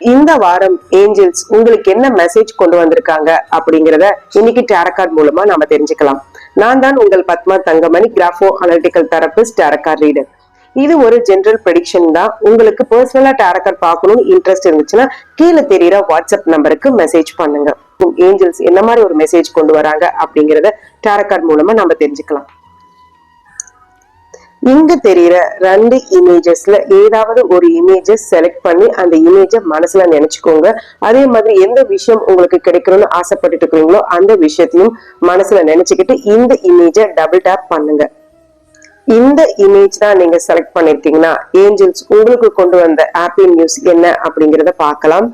இந்த வாரம் ஏஞ்சல்ஸ் உங்களுக்கு என்ன மெசேஜ் கொண்டு வந்திருக்காங்க அப்படிங்கறத இன்னைக்கு டேரோ கார்டு மூலமா நாம தெரிஞ்சுக்கலாம். நான் தான் உங்கள் Padma Thangamani, grapho analytical therapist, tarot card reader. இது ஒரு ஜெனரல் ப்ரெடிக்ஷன் தான். உங்களுக்கு பர்சனலா டேரோ கார்டு பார்க்கணும்னு இன்ட்ரெஸ்ட் இருந்துச்சுன்னா கீழே தெரியுற வாட்ஸ்அப் நம்பருக்கு மெசேஜ் பண்ணுங்க. ஏஞ்சல்ஸ் என்ன மாதிரி ஒரு மெசேஜ் கொண்டு வராங்க அப்படிங்கறத டேரோ கார்டு மூலமா நம்ம தெரிஞ்சுக்கலாம். இங்க தெரியுற 2 இமேஜஸ்ல ஏதாவது ஒரு இமேஜஸ் செலக்ட் பண்ணி அந்த இமேஜ மனசுல நினைச்சுக்கோங்க. அதே மாதிரி எந்த விஷயம் உங்களுக்கு கிடைக்கணும்னு ஆசைப்பட்டுட்டு இருக்கீங்களோ அந்த விஷயத்தையும் மனசுல நினைச்சுக்கிட்டு இந்த இமேஜ டபுள் டேப் பண்ணுங்க. இந்த இமேஜ் தான் நீங்க செலக்ட் பண்ணிருக்கீங்கன்னா ஏஞ்சல்ஸ் உங்களுக்கு கொண்டு வந்த ஹாப்பி நியூஸ் என்ன அப்படிங்கறத பார்க்கலாம்.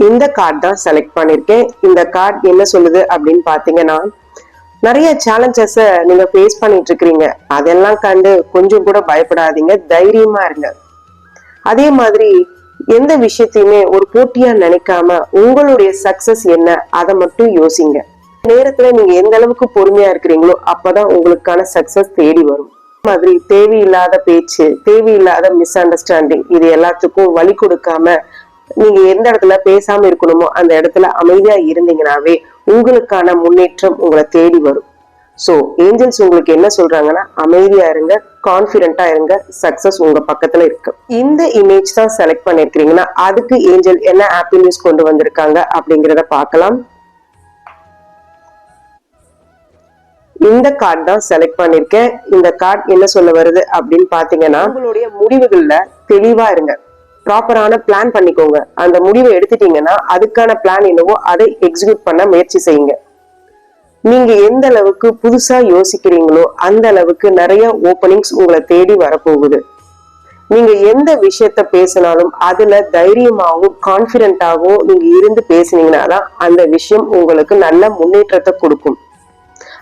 இந்த கார்டு தான் செலக்ட் பண்ணிருக்கேன். இந்த கார்டு என்ன சொல்லுது அப்படின்னு பாத்தீங்கன்னா, நிறைய சேலஞ்சஸ நீங்க ஃபேஸ் பண்ணிட்டு இருக்கீங்க. அதெல்லாம் கண்டு கொஞ்சம் கூட பயப்படாதீங்க, தைரியமா இருங்க. அதே மாதிரி எந்த விஷயத்தையுமே ஒரு போட்டியா நினைக்காம உங்களுடைய சக்சஸ் என்ன அதை மட்டும் யோசிங்க. நேரத்துல நீங்க எந்த அளவுக்கு பொறுமையா இருக்கிறீங்களோ அப்பதான் உங்களுக்கான சக்சஸ் தேடி வரும். மாதிரி தேவையில்லாத பேச்சு, தேவையில்லாத மிஸ் அண்டர்ஸ்டாண்டிங், இது எல்லாத்துக்கும் வழி கொடுக்காம நீங்க எந்த இடத்துல பேசாம இருக்கணுமோ அந்த இடத்துல அமைதியா இருந்தீங்கன்னாவே உங்களுக்கான முன்னேற்றம் உங்களை தேடி வரும். சோ ஏஞ்சல்ஸ் உங்களுக்கு என்ன சொல்றாங்கன்னா, அமைதியா இருங்க, கான்பிடென்டா இருங்க, சக்சஸ் உங்க பக்கத்துல இருக்கு. இந்த இமேஜ் தான் செலக்ட் பண்ணிருக்கீங்கன்னா அதுக்கு ஏஞ்சல் என்ன ஹாப்பி நியூஸ் கொண்டு வந்திருக்காங்க அப்படிங்கறத பார்க்கலாம். இந்த கார்டு தான் செலக்ட் பண்ணிருக்கேன். இந்த கார்டு என்ன சொல்ல வருது அப்படின்னு பாத்தீங்கன்னா, உங்களுடைய முடிவுகள்ல தெளிவா இருங்க, ப்ராப்பரான பிளான் பண்ணிக்கோங்க. அந்த முடிவை எடுத்துட்டீங்கன்னா அதுக்கான பிளான் என்னவோ அதை எக்ஸிக்யூட் பண்ண முயற்சி செய்யுங்க. நீங்க எந்த அளவுக்கு புதுசா யோசிக்கிறீங்களோ அந்த அளவுக்கு நிறைய ஓப்பனிங்ஸ் உங்களை தேடி வரப்போகுது. நீங்க எந்த விஷயத்த பேசினாலும் அதுல தைரியமாகவும் கான்பிடென்டாகவும் நீங்க இருந்து பேசினீங்கன்னா தான் அந்த விஷயம் உங்களுக்கு நல்ல முன்னேற்றத்தை கொடுக்கும்.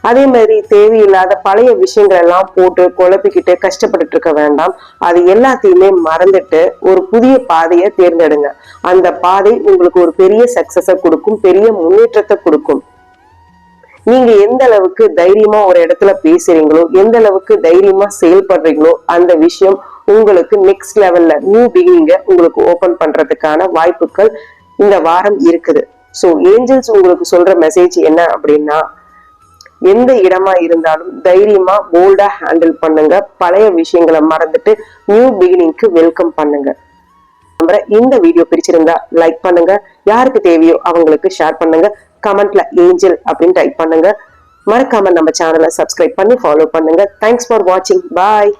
அதே மாதிரி தேவையில்லாத பழைய விஷயங்கள் எல்லாம் போட்டு குழப்பிக்கிட்டு கஷ்டப்பட்டு இருக்க வேண்டாம். அது எல்லாத்தையுமே மறந்துட்டு ஒரு புதிய பாதையை தேர்ந்தெடுங்க. அந்த பாதை உங்களுக்கு ஒரு பெரிய சக்சஸ கொடுக்கும், பெரிய முன்னேற்றத்தை கொடுக்கும். நீங்க எந்த அளவுக்கு தைரியமா ஒரு இடத்துல பேசுறீங்களோ, எந்த அளவுக்கு தைரியமா செயல்படுறீங்களோ அந்த விஷயம் உங்களுக்கு நெக்ஸ்ட் லெவல்ல நியூ பிகினிங்க உங்களுக்கு ஓபன் பண்றதுக்கான வாய்ப்புகள் இந்த வாரம் இருக்குது. சோ ஏஞ்சல்ஸ் உங்களுக்கு சொல்ற மெசேஜ் என்ன அப்படின்னா, எந்த இடமா இருந்தாலும் தைரியமா போல்டா ஹேண்டில் பண்ணுங்க. பழைய விஷயங்களை மறந்துட்டு நியூ பிகினிங்க்கு வெல்கம் பண்ணுங்க. இந்த வீடியோ பிடிச்சிருந்தா லைக் பண்ணுங்க, யாருக்கு தேவையோ அவங்களுக்கு ஷேர் பண்ணுங்க, கமெண்ட்ல ஏஞ்சல் அப்படின்னு டைப் பண்ணுங்க. மறக்காம நம்ம சேனலை சப்ஸ்கிரைப் பண்ணி ஃபாலோ பண்ணுங்க. தேங்க்ஸ் ஃபார் வாட்சிங். பாய்.